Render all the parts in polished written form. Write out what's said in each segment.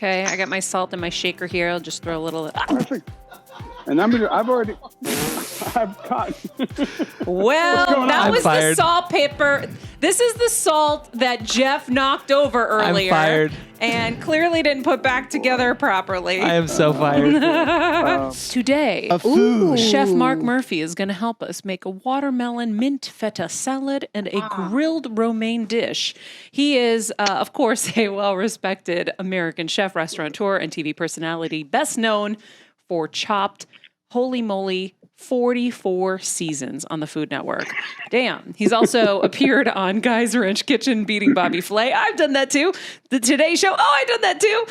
Okay, I got my salt in my shaker here. I'll just throw a little. Perfect. And I've got. Well, that was the salt pepper. This is the salt that Jeff knocked over earlier. I'm fired. And clearly didn't put back together properly. I am so fired. Today, Chef Marc Murphy is going to help us make a watermelon mint feta salad and a grilled romaine dish. He is, of course, a well-respected American chef, restaurateur, and TV personality, best known for Chopped. Holy moly, 44 seasons on the Food Network. Damn. He's also appeared on Guy's Ranch Kitchen beating Bobby Flay. I've done that too. The Today Show. Oh, I've done that too.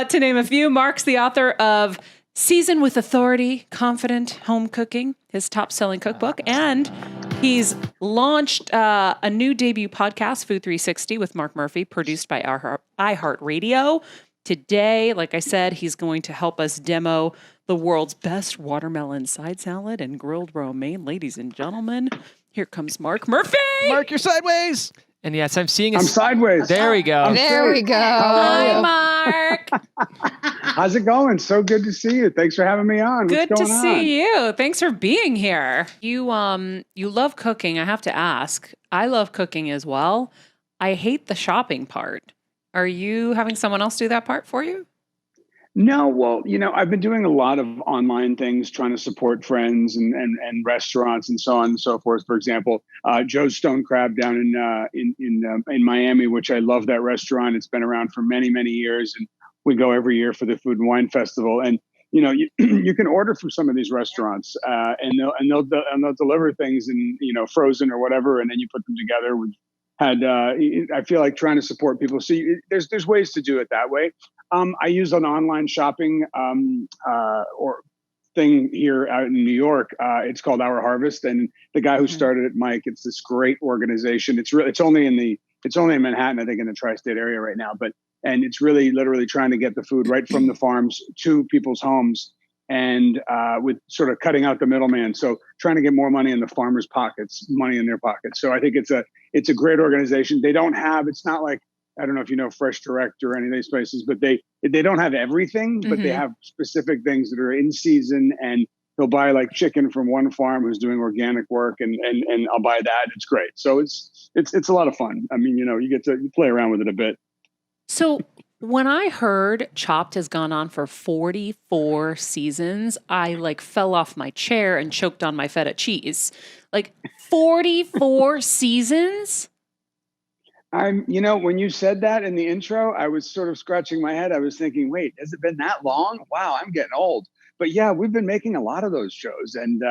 To name a few, Marc's the author of Season with Authority, Confident Home Cooking, his top-selling cookbook. And he's launched a new debut podcast, Food 360, with Marc Murphy, produced by iHeartRadio. Today, like I said, he's going to help us demo the world's best watermelon side salad and grilled romaine. Ladies and gentlemen, here comes Marc Murphy. Mark, you're sideways. And yes, I'm sideways. There we go. There we go. Hi, Marc. How's it going? So good to see you. Thanks for having me on. Good to see you. Thanks for being here. You love cooking. I have to ask. I love cooking as well. I hate the shopping part. Are you having someone else do that part for you? No, well, I've been doing a lot of online things, trying to support friends and restaurants and so on and so forth. For example, Joe's Stone Crab down in Miami, which I love that restaurant. It's been around for many, many years, and we go every year for the Food and Wine Festival. And you can order from some of these restaurants, and they'll deliver things in frozen or whatever, and then you put them together. I feel like trying to support people. So there's ways to do it that way. I use an online shopping or thing here out in New York. It's called Our Harvest, and the guy who started it, Mike, it's this great organization. It's only in Manhattan, I think, in the tri-state area right now. And it's really literally trying to get the food right from the farms to people's homes, and with sort of cutting out the middleman. So trying to get more money in the farmers' pockets, money in their pockets. So I think it's a great organization. It's not like, I don't know if you know Fresh Direct or any of these places, but they don't have everything, but they have specific things that are in season, and they'll buy like chicken from one farm who's doing organic work, and I'll buy that. It's great. So it's a lot of fun. I mean, you play around with it a bit. So when I heard Chopped has gone on for 44 seasons, I fell off my chair and choked on my feta cheese. 44 seasons? When you said that in the intro, I was sort of scratching my head. I was thinking, wait, has it been that long? Wow, I'm getting old. But yeah, we've been making a lot of those shows, and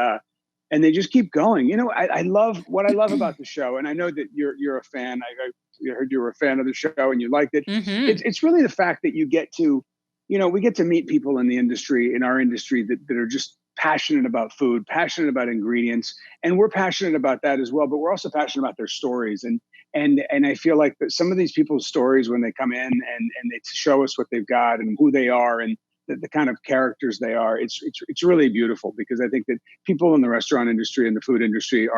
they just keep going. I love about the show, and I know that you're a fan. I heard you were a fan of the show and you liked it. It's really the fact that you get to, we get to meet people in our industry that are just passionate about food, passionate about ingredients, and we're passionate about that as well. But we're also passionate about their stories, and I feel like that some of these people's stories, when they come in and they show us what they've got and who they are and the kind of characters they are, it's really beautiful, because I think that people in the restaurant industry and the food industry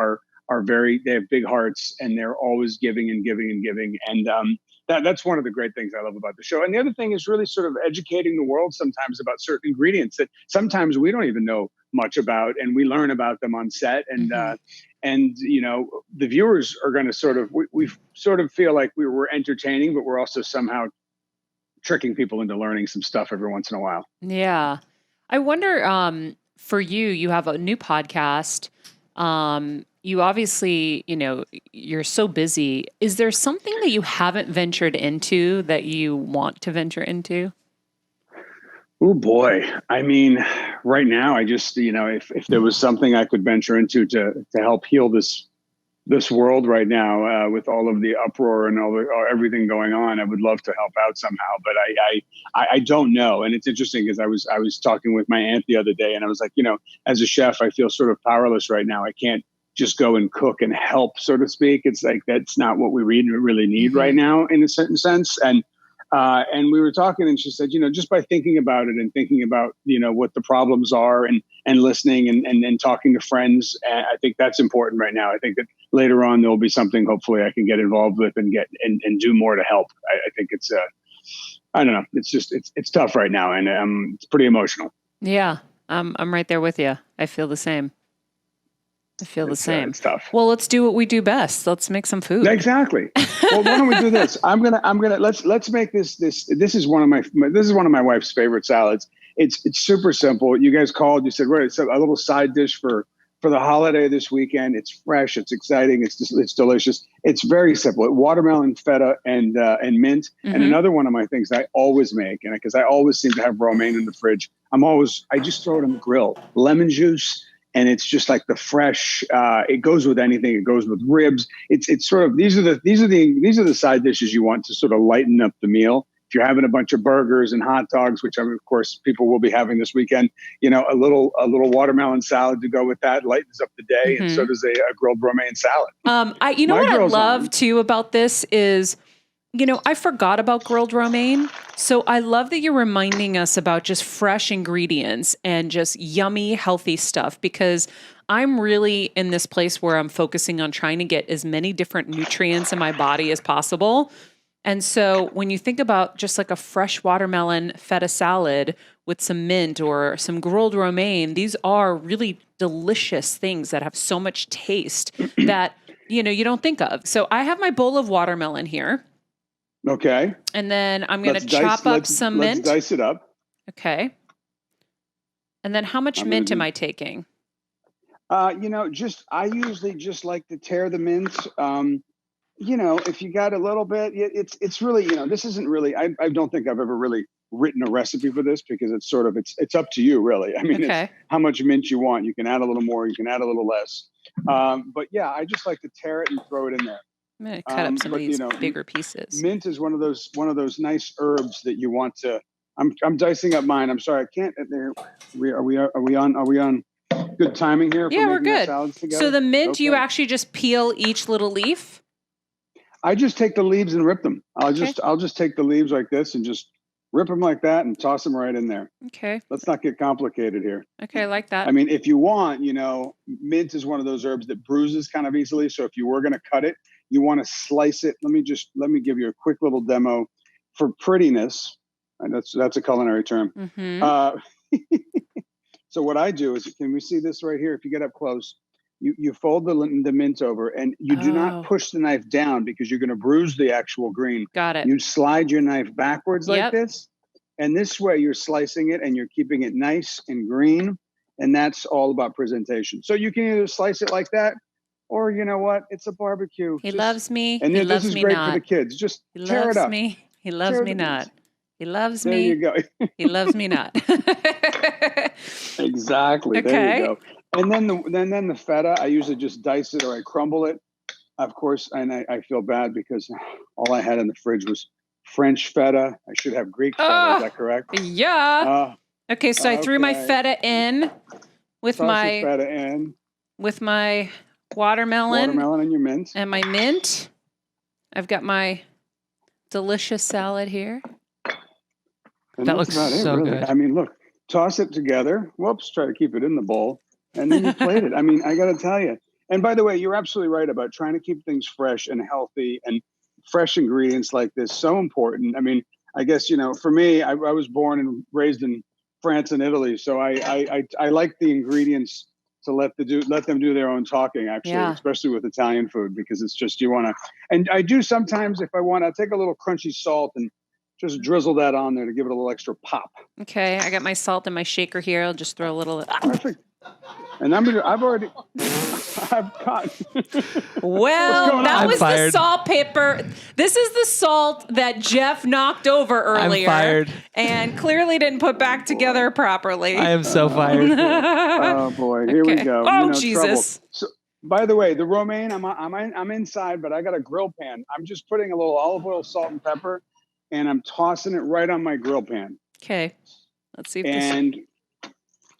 they have big hearts, and they're always giving and giving and giving. And that's one of the great things I love about the show. And the other thing is really sort of educating the world sometimes about certain ingredients that sometimes we don't even know much about, and we learn about them on set. And the viewers are going to we sort of feel like we were entertaining, but we're also somehow tricking people into learning some stuff every once in a while. Yeah. I wonder, for you have a new podcast. You obviously, you're so busy. Is there something that you haven't ventured into that you want to venture into? Oh boy. I mean, right now I just, if there was something I could venture into to help heal this world right now, with all of the uproar and everything going on, I would love to help out somehow, but I don't know. And it's interesting because I was talking with my aunt the other day, and I was like, as a chef, I feel sort of powerless right now. I can't just go and cook and help, so to speak. It's like, that's not what we really need right now, in a certain sense. And we were talking, and she said, just by thinking about it and thinking about, what the problems are, and listening and talking to friends, I think that's important right now. I think that later on, there'll be something hopefully I can get involved with and do more to help. I think it's I don't know. It's just it's tough right now, and it's pretty emotional. Yeah, I'm right there with you. I feel the same. It's tough. Well, let's do what we do best. Let's make some food. Exactly. Well, why don't we do this? I'm gonna let's make this is one of my wife's favorite salads. It's super simple. You guys called. You said, right, it's a little side dish for the holiday this weekend. It's fresh. It's exciting. It's delicious. It's very simple. Watermelon, feta, and mint. Mm-hmm. And another one of my things I always make, and because I always seem to have romaine in the fridge, I just throw it on the grill. Lemon juice. And it's just like the fresh. It goes with anything. It goes with ribs. It's sort of these are the side dishes you want to sort of lighten up the meal. If you're having a bunch of burgers and hot dogs, which of course people will be having this weekend, a little watermelon salad to go with that lightens up the day, and so does a grilled romaine salad. What I love too about this is, I forgot about grilled romaine. So I love that you're reminding us about just fresh ingredients and just yummy, healthy stuff, because I'm really in this place where I'm focusing on trying to get as many different nutrients in my body as possible. And so when you think about just like a fresh watermelon feta salad with some mint or some grilled romaine, these are really delicious things that have so much taste that, you don't think of. So I have my bowl of watermelon here. Okay. And then I'm going to chop up some mint. Let's dice it up. Okay. And then how much mint am I taking? I usually just like to tear the mint. If you got a little bit, it's really, this isn't really, I don't think I've ever really written a recipe for this, because it's sort of, it's up to you really. I mean, It's how much mint you want. You can add a little more, you can add a little less. But yeah, I just like to tear it and throw it in there. I'm going to cut up some of these bigger pieces. Mint is one of those nice herbs that you want to. I'm dicing up mine. I'm sorry, I can't. Are we on good timing here? Yeah, we're good. So the mint, you actually just peel each little leaf. I just take the leaves and rip them. I'll just take the leaves like this and just rip them like that and toss them right in there. Okay. Let's not get complicated here. Okay, I like that. I mean, if you want, mint is one of those herbs that bruises kind of easily. So if you were going to cut it, you want to slice it. Let me give you a quick little demo for prettiness. And that's a culinary term. Mm-hmm. So what I do is, can we see this right here? If you get up close, you fold the mint over, and you do not push the knife down, because you're going to bruise the actual green. Got it. You slide your knife backwards like this, and this way you're slicing it and you're keeping it nice and green. And that's all about presentation. So you can either slice it like that, or you know what? It's a barbecue. He loves me. And he this loves is me great not. for the kids. Just he tear loves it up. Me. He loves me not. He loves me. There you go. He loves me not. Exactly. Okay. There you go. And then the feta, I usually just dice it or I crumble it. Of course, and I feel bad because all I had in the fridge was French feta. I should have Greek feta. Is that correct? Yeah. Okay, so I threw my feta in with with my watermelon and your mint. And my mint. I've got my delicious salad here. And that looks so really good. I mean, look, toss it together. Whoops, try to keep it in the bowl. And then you plate it. I mean, I got to tell you. And by the way, you're absolutely right about trying to keep things fresh and healthy, and fresh ingredients like this. So important. I mean, I guess, for me, I was born and raised in France and Italy. So I like the ingredients to let them do their own talking, actually, especially with Italian food, because it's just, you want to, and I do sometimes, if I want, I'll take a little crunchy salt and just drizzle that on there to give it a little extra pop. Okay, I got my salt in my shaker here. I'll just throw a little. Perfect. And I've caught. Well, that was the salt pepper. This is the salt that Jeff knocked over earlier. I'm fired. And clearly didn't put back together properly. I am so fired. Oh boy, here we go. Oh, Jesus. So, by the way, the romaine, I'm inside, but I got a grill pan. I'm just putting a little olive oil, salt, and pepper, and I'm tossing it right on my grill pan. Okay, let's see if and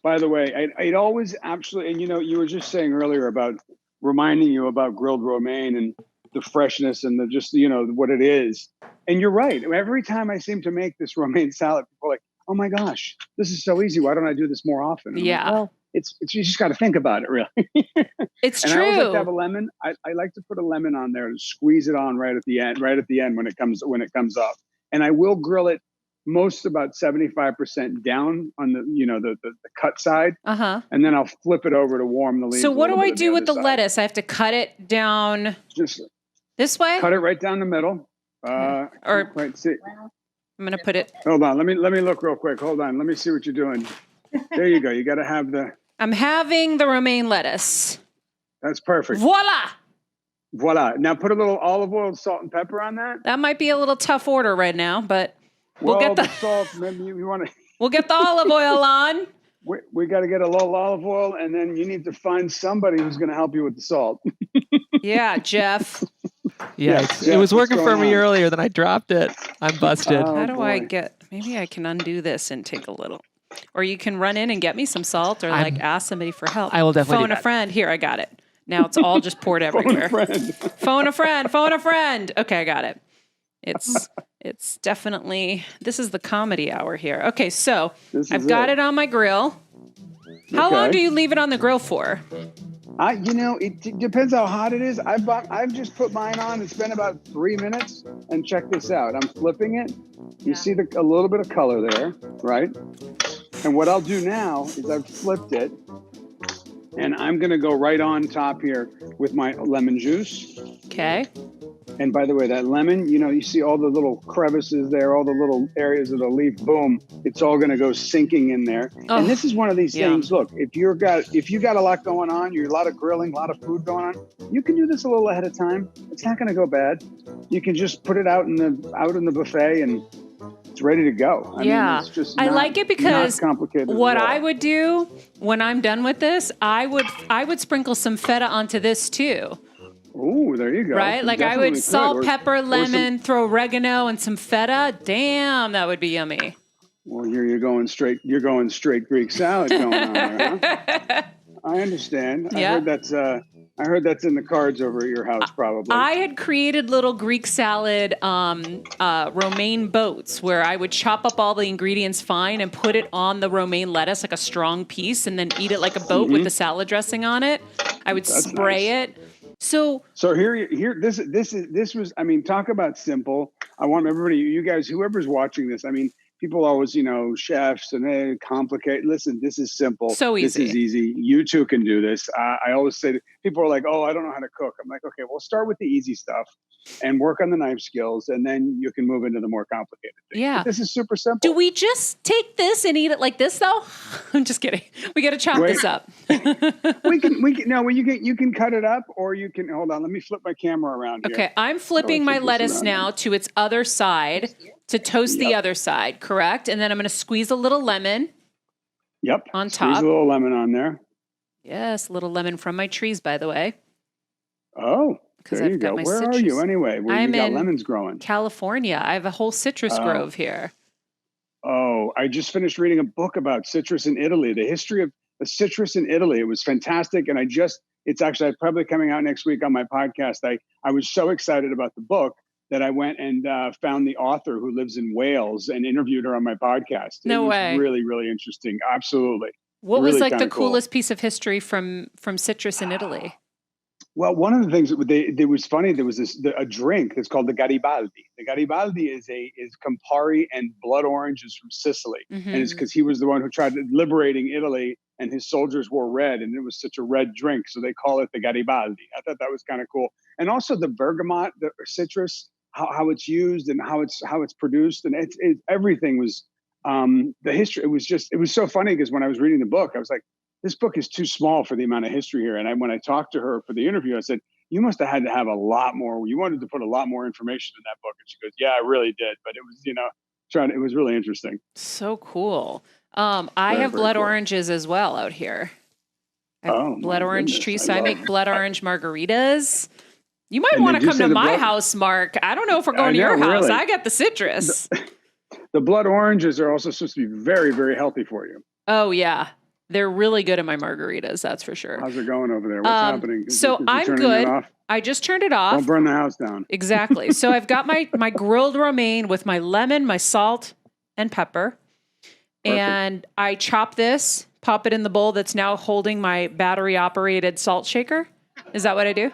by the way, I'd always absolutely, and you were just saying earlier about reminding you about grilled romaine and the freshness and the just, what it is. And you're right. Every time I seem to make this romaine salad, people are like, oh my gosh, this is so easy. Why don't I do this more often? Yeah. Like, well, it's you just got to think about it, really. It's and true. I always like to have a lemon. I like to put a lemon on there and squeeze it on right at the end when it comes up. And I will grill it most about 75% down on the, the cut side. Uh-huh. And then I'll flip it over to warm the leaves. So what do I do with the side. lettuce? I have to cut it down Just this way? cut it right down the middle. Or right, see. I'm going to put it. Hold on. Let me look real quick. Hold on. Let me see what you're doing. There you go. You got to have I'm having the romaine lettuce. That's perfect. Voila. Now put a little olive oil, salt, and pepper on that. That might be a little tough order right now, but we'll get the salt. Maybe you want to. We'll get the olive oil on. We got to get a little olive oil, and then you need to find somebody who's going to help you with the salt. Yeah, Jeff. Yeah, it was working for me earlier, then I dropped it. I'm busted. How do I maybe I can undo this and take a little. Or you can run in and get me some salt or ask somebody for help. I will definitely phone a friend. Here, I got it. Now it's all just poured everywhere. Phone a friend. Okay, I got it. It's definitely, this is the comedy hour here. Okay, so I've got it on my grill. How long do you leave it on the grill for? It depends how hot it is. I've just put mine on. It's been about 3 minutes. And check this out. I'm flipping it. You see a little bit of color there, right? And what I'll do now is I've flipped it. And I'm going to go right on top here with my lemon juice. Okay. And by the way, that lemon, you see all the little crevices there, all the little areas of the leaf, boom, it's all going to go sinking in there. Oh, and this is one of these things. Look, if you got a lot going on, you're a lot of grilling, a lot of food going on, you can do this a little ahead of time. It's not going to go bad. You can just put it out in the buffet and it's ready to go. I mean, it's just I like it because what I would do when I'm done with this, I would sprinkle some feta onto this too. Oh, there you go. Right? Like I would salt, pepper, lemon, throw oregano and some feta. Damn, that would be yummy. Well, you're going straight Greek salad going on there, huh? I understand. Yeah. I heard that's in the cards over at your house, probably. I had created little Greek salad romaine boats where I would chop up all the ingredients fine and put it on the romaine lettuce like a strong piece and then eat it like a boat with the salad dressing on it. I would spray it. So here, this was, talk about simple. I want everybody, you guys, whoever's watching this, people always, chefs and they complicate. Listen, this is simple. So easy. This is easy. You too can do this. I always say people are like, oh, I don't know how to cook. I'm like, okay, well, start with the easy stuff and work on the knife skills. And then you can move into the more complicated things. Yeah. But this is super simple. Do we just take this and eat it like this though? I'm just kidding. We got to chop this up. you can cut it up or you can, hold on. Let me flip my camera around here. Okay. I'm flipping my lettuce now to its other side to toast the other side. Correct. And then I'm going to squeeze a little lemon. Yep. On top. Squeeze a little lemon on there. Yes. A little lemon from my trees, by the way. Oh, there you go. Where are you anyway? Where you got lemons growing? California. I have a whole citrus grove here. Oh, I just finished reading a book about citrus in Italy, the history of the citrus in Italy. It was fantastic. And it's actually probably coming out next week on my podcast. I was so excited about the book that I went and found the author who lives in Wales and interviewed her on my podcast. No way. It was really, really interesting. Absolutely. What was like the coolest piece of history from citrus in Italy? Well, one of the things that was funny, there was a drink that's called the Garibaldi. The Garibaldi is Campari and blood oranges from Sicily. Mm-hmm. And it's because he was the one who tried liberating Italy and his soldiers wore red and it was such a red drink. So they call it the Garibaldi. I thought that was kind of cool. And also the bergamot, the citrus, how it's used and how it's produced. And everything was the history. It was so funny because when I was reading the book, I was like, this book is too small for the amount of history here. And when I talked to her for the interview, I said, you must have had to have a lot more. You wanted to put a lot more information in that book. And she goes, yeah, I really did. But it was, it was really interesting. So cool. I have blood oranges as well out here. I have blood orange trees. So I make blood orange margaritas. You might want to come to my house, Mark. I don't know if we're going to your house. Really. I got the citrus. The blood oranges are also supposed to be very, very healthy for you. Oh, yeah. They're really good at my margaritas, that's for sure. How's it going over there? What's happening? I'm good. I just turned it off. Don't burn the house down. Exactly. So I've got my grilled romaine with my lemon, my salt, and pepper. Perfect. And I chop this, pop it in the bowl that's now holding my battery-operated salt shaker. Is that what I do?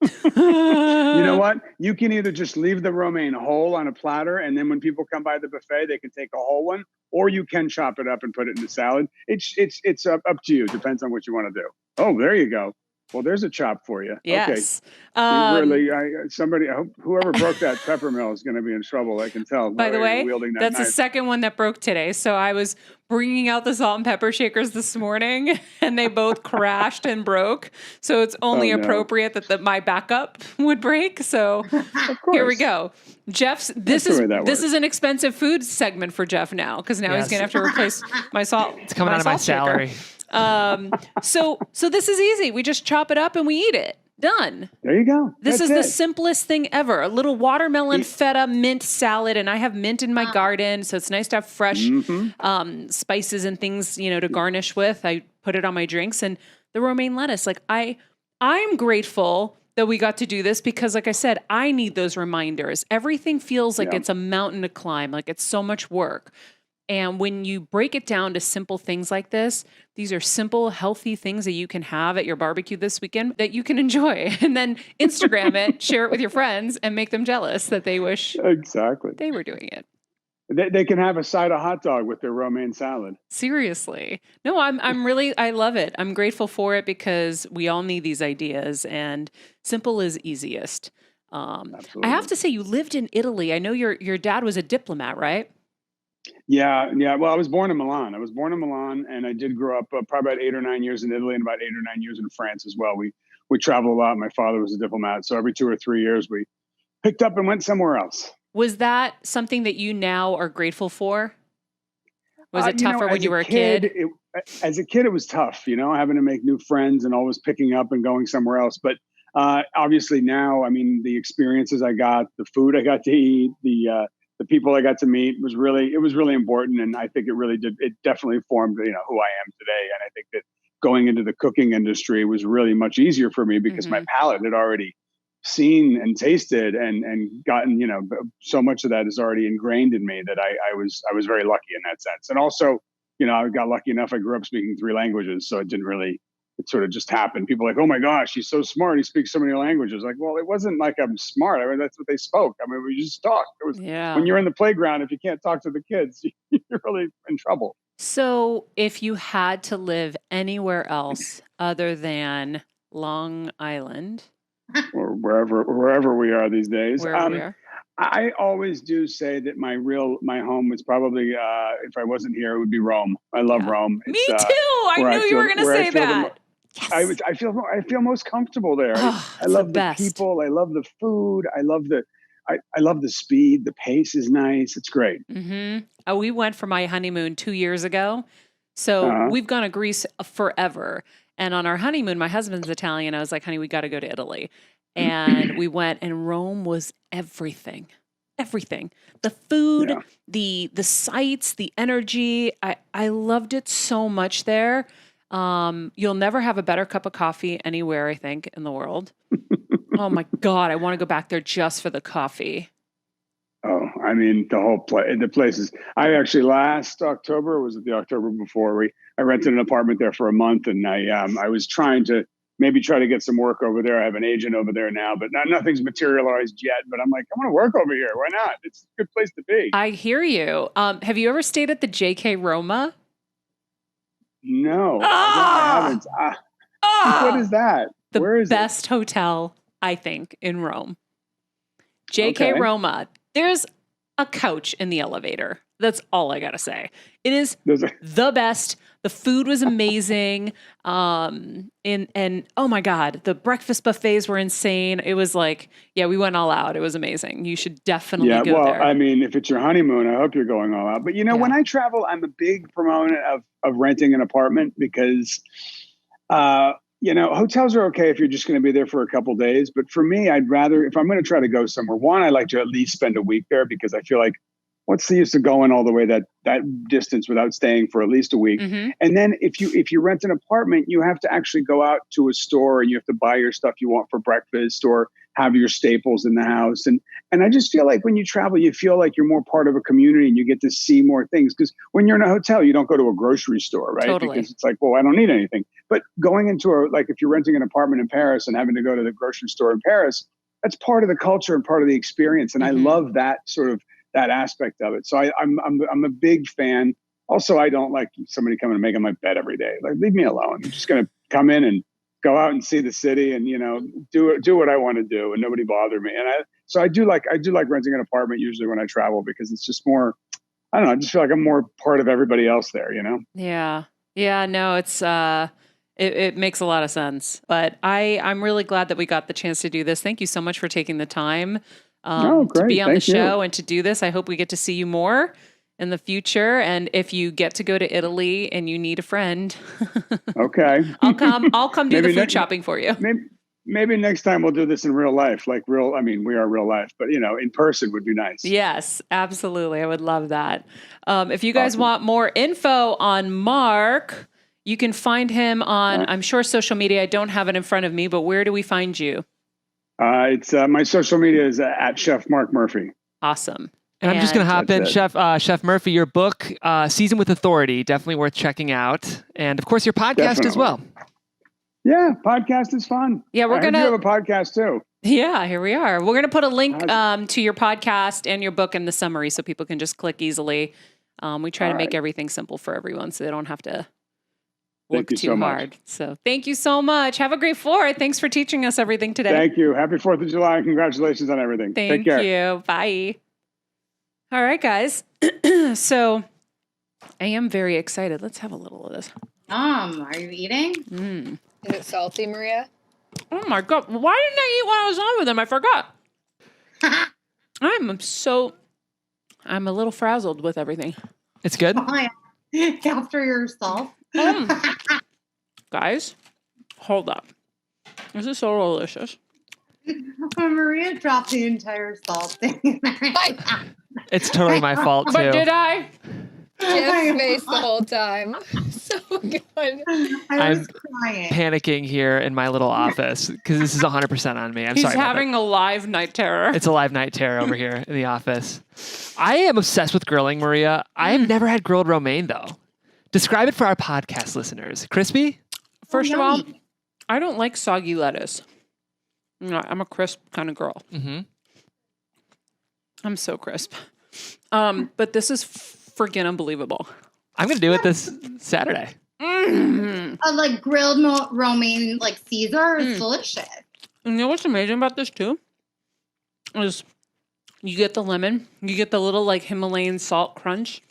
You know what? You can either just leave the romaine whole on a platter, and then when people come by the buffet, they can take a whole one, or you can chop it up and put it in the salad. It's up to you. Depends on what you want to do. Oh, there you go. Well, there's a chop for you. Yes. Okay. Somebody, I hope whoever broke that pepper mill is going to be in trouble. I can tell. By the way, that's knife. the second one that broke today. So I was bringing out the salt and pepper shakers this morning, and they both crashed and broke. So it's only appropriate that my backup would break. So here we go. Jeff's. This is an expensive food segment for Jeff now, because now he's going to have to replace my salt. It's coming out of my salary. So this is easy. We just chop it up and we eat it. Done. There you go. This is the simplest thing ever. A little watermelon feta mint salad, and I have mint in my garden, so it's nice to have fresh spices and things, to garnish with. I put it on my drinks, and the romaine lettuce. Like I'm grateful that we got to do this because, like I said, I need those reminders. Everything feels like it's a mountain to climb, like it's so much work. And when you break it down to simple things like this, these are simple, healthy things that you can have at your barbecue this weekend that you can enjoy. And then Instagram it, share it with your friends, and make them jealous that they wish they were doing it. They can have a side of hot dog with their romaine salad. Seriously. No, I love it. I'm grateful for it because we all need these ideas, and simple is easiest. I have to say, you lived in Italy. I know your dad was a diplomat, right? Yeah. Well, I was born in Milan. And I did grow up probably about 8 or 9 years in Italy and about 8 or 9 years in France as well. We traveled a lot. My father was a diplomat, so every 2 or 3 years we picked up and went somewhere else. Was that something that you now are grateful for? Was it tougher when you were a kid? As a kid, it was tough, having to make new friends and always picking up and going somewhere else. But obviously now, the experiences I got, the food I got to eat, the people I got to meet was really important. And I think it definitely formed, who I am today. And I think that going into the cooking industry was really much easier for me because my palate had already seen and tasted and gotten, so much of that is already ingrained in me that I was very lucky in that sense. And also, I got lucky enough. I grew up speaking 3 languages. So it sort of just happened. People are like, oh my gosh, he's so smart. He speaks so many languages. Like, well, it wasn't like I'm smart. That's what they spoke. We just talked. It was when you're in the playground, if you can't talk to the kids, you're really in trouble. So if you had to live anywhere else other than Long Island, or wherever we are these days, wherever we are. I always do say that my home is probably, if I wasn't here, it would be Rome. I love Rome. Me too. I knew you were going to say that. Yes. I feel most comfortable there. I love the people. I love the food. I love the speed. The pace is nice. It's great. Oh, we went for my honeymoon 2 years ago. So we've gone to Greece forever. And on our honeymoon, my husband's Italian. I was like, honey, we got to go to Italy. And we went, and Rome was everything. The food, the sights, the energy. I loved it so much there. You'll never have a better cup of coffee anywhere, I think, in the world. Oh my God, I want to go back there just for the coffee. Oh, the places. I actually last October, or was it the October before, I rented an apartment there for a month, and I was trying to try to get some work over there. I have an agent over there now, but nothing's materialized yet. But I'm like, I want to work over here. Why not? It's a good place to be. I hear you. Have you ever stayed at the JK Roma? No, I haven't. What is that? Where is the best hotel, I think, in Rome? JK Roma. There's a couch in the elevator. That's all I got to say. It is the best. The food was amazing. And oh my God, the breakfast buffets were insane. It was like, we went all out. It was amazing. You should definitely go there. If it's your honeymoon, I hope you're going all out. But when I travel, I'm a big proponent of renting an apartment because, hotels are okay if you're just going to be there for a couple days. But for me, I'd rather, if I'm going to try to go somewhere, one, I like to at least spend a week there because I feel like what's the use of going all the way that distance without staying for at least a week? Mm-hmm. And then if you rent an apartment, you have to actually go out to a store and you have to buy your stuff you want for breakfast or have your staples in the house. And I just feel like when you travel, you feel like you're more part of a community and you get to see more things. Because when you're in a hotel, you don't go to a grocery store, right? Totally. Because it's like, well, I don't need anything. But going into like if you're renting an apartment in Paris and having to go to the grocery store in Paris, that's part of the culture and part of the experience. And I love that sort of that aspect of it. So I'm a big fan. Also, I don't like somebody coming and making my bed every day. Like, leave me alone. I'm just going to come in and go out and see the city and, do what I want to do and nobody bother me. And I do like renting an apartment usually when I travel because it's just more, I don't know, I just feel like I'm more part of everybody else there, Yeah. Yeah, no, it's, it makes a lot of sense, but I'm really glad that we got the chance to do this. Thank you so much for taking the time to be on the show and to do this. I hope we get to see you more in the future. And if you get to go to Italy and you need a friend, okay, I'll come do the food shopping for you. Maybe next time we'll do this in real life, we are real life, but in person would be nice. Yes, absolutely. I would love that. If you guys want more info on Marc, you can find him on, I'm sure, social media. I don't have it in front of me, but where do we find you? It's my social media is at Chef Marc Murphy. Awesome. And I'm just going to hop in, Chef Murphy, your book, Season with Authority, definitely worth checking out. And of course, your podcast as well. Yeah, podcast is fun. Yeah, we're going to have a podcast too. Yeah, here we are. We're going to put a link to your podcast and your book in the summary so people can just click easily. We try to make everything simple for everyone so they don't have to look too hard. So thank you so much. Have a great 4th. Thanks for teaching us everything today. Thank you. Happy 4th of July and congratulations on everything. Thank Take care. you. Bye. All right, guys. So I am very excited. Let's have a little of this. Are you eating? Is it salty, Maria? Oh my God. Why didn't I eat when I was on with them? I forgot. I'm a little frazzled with everything. It's good. After yourself. Guys, hold up. This is so delicious. Maria dropped the entire salt thing. It's totally my fault, too. But did I? Jeff's face the whole time. So good. I'm crying. panicking here in my little office because this is 100% on me. He's sorry. He's having a live night terror. It's a live night terror over here in the office. I am obsessed with grilling, Maria. I have never had grilled romaine, though. Describe it for our podcast listeners. Crispy? First of all, I don't like soggy lettuce. No, I'm a crisp kind of girl. Mm-hmm. I'm so crisp. But this is freaking unbelievable. I'm going to do it this Saturday. Like grilled romaine, like Caesar, is delicious. And you know what's amazing about this too? Is you get the lemon, you get the little like Himalayan salt crunch,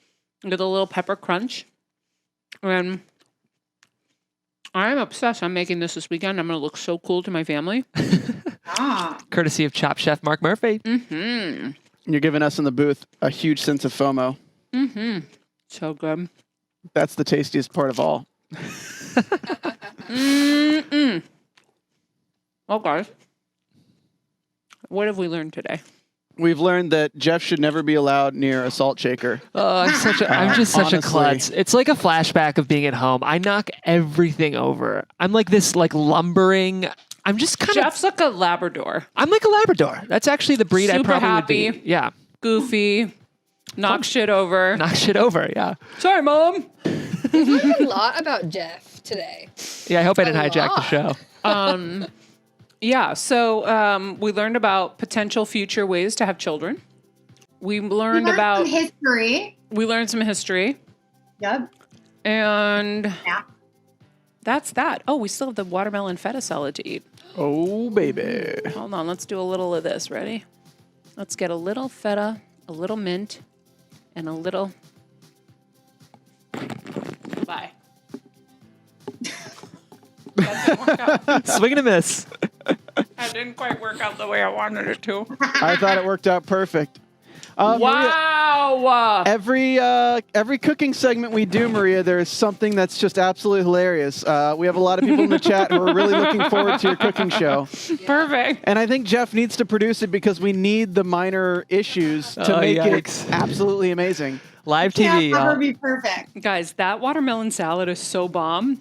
you get the little pepper crunch. And I'm obsessed. I'm making this weekend. I'm going to look so cool to my family. Courtesy of Chop Chef Marc Murphy. Mm-hmm. You're giving us in the booth a huge sense of FOMO. Mm-hmm. So good. That's the tastiest part of all. Well, guys, what have we learned today? We've learned that Jeff should never be allowed near a salt shaker. Oh, I'm just such honestly. a klutz. It's like a flashback of being at home. I knock everything over. I'm like this lumbering. I'm just kind of. Jeff's like a Labrador. I'm like a Labrador. That's actually the breed Super I probably happy, would be. Yeah. Goofy. Knock shit over. Knock shit over, yeah. Sorry, Mom. We learned a lot about Jeff today. Yeah, I hope I didn't hijack the show. Yeah, so we learned about potential future ways to have children. We learned about some history. We learned some history. Yep. And that's that. Oh, we still have the watermelon feta salad to eat. Oh, baby. Hold on, let's do a little of this. Ready? Let's get a little feta, a little mint, and a little... Bye. That didn't work out. Swing and a miss. That didn't quite work out the way I wanted it to. I thought it worked out perfect. Maria, Wow. every cooking segment we do, Maria, there is something that's just absolutely hilarious. We have a lot of people in the chat who are really looking forward to your cooking show. Perfect. And I think Jeff needs to produce it because we need the minor issues to make yikes. it absolutely amazing. Live Can't TV. ever be perfect. Guys, that watermelon salad is so bomb.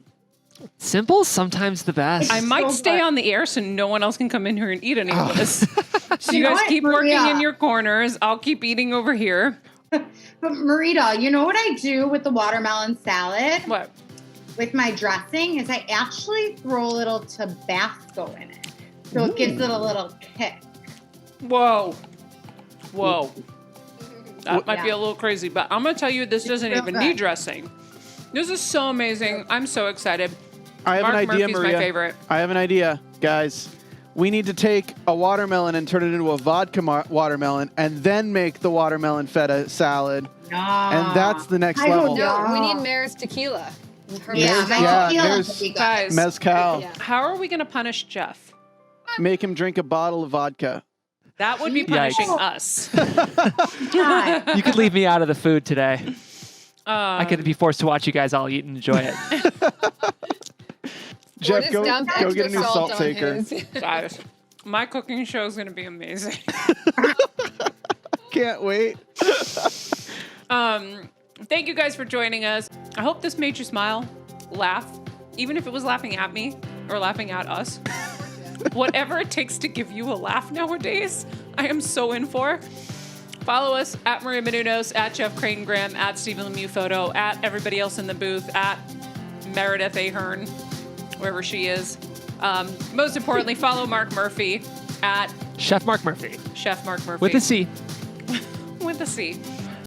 Simple, sometimes the best. I might so stay good. on the air so no one else can come in here and eat any of this. So you You know guys what, keep working Maria? in your corners. I'll keep eating over here. But Marita, you know what I do with the watermelon salad? What? With my dressing is I actually throw a little Tabasco in it. So it gives it a little kick. Whoa. That might be Yeah. a little crazy, but I'm going to tell you, this doesn't real even good. need dressing. This is so amazing. I'm so excited. I have Marc an idea, Murphy's Maria. my favorite. I have an idea, guys. We need to take a watermelon and turn it into a vodka watermelon and then make the watermelon feta salad. And that's the next I level. would No, we Yeah. need Mare's tequila. Her Yeah, mezcal. yeah, tequila there's- would be good. Guys, Mezcal. Yeah. how are we going to punish Jeff? Make him drink a bottle of vodka. That would be punishing us. God. You could leave me out of the food today. I Um, could be forced to watch you guys all eat and enjoy it. Jeff, just go dump get a extra new salt on taker. his. Guys, my cooking show is going to be amazing. Can't wait. Thank you guys for joining us. I hope this made you smile, laugh, even if it was laughing at me or laughing at us. Whatever it takes to give you a laugh nowadays, I am so in for. Follow us at Maria Menounos, at Jeff Creighton-Graham, at Stephen Lemieux Photo, at everybody else in the booth, at Meredith Ahern, wherever she is. Most importantly, follow Marc Murphy at Chef Marc Murphy. Chef Marc Murphy. With a C. With a C.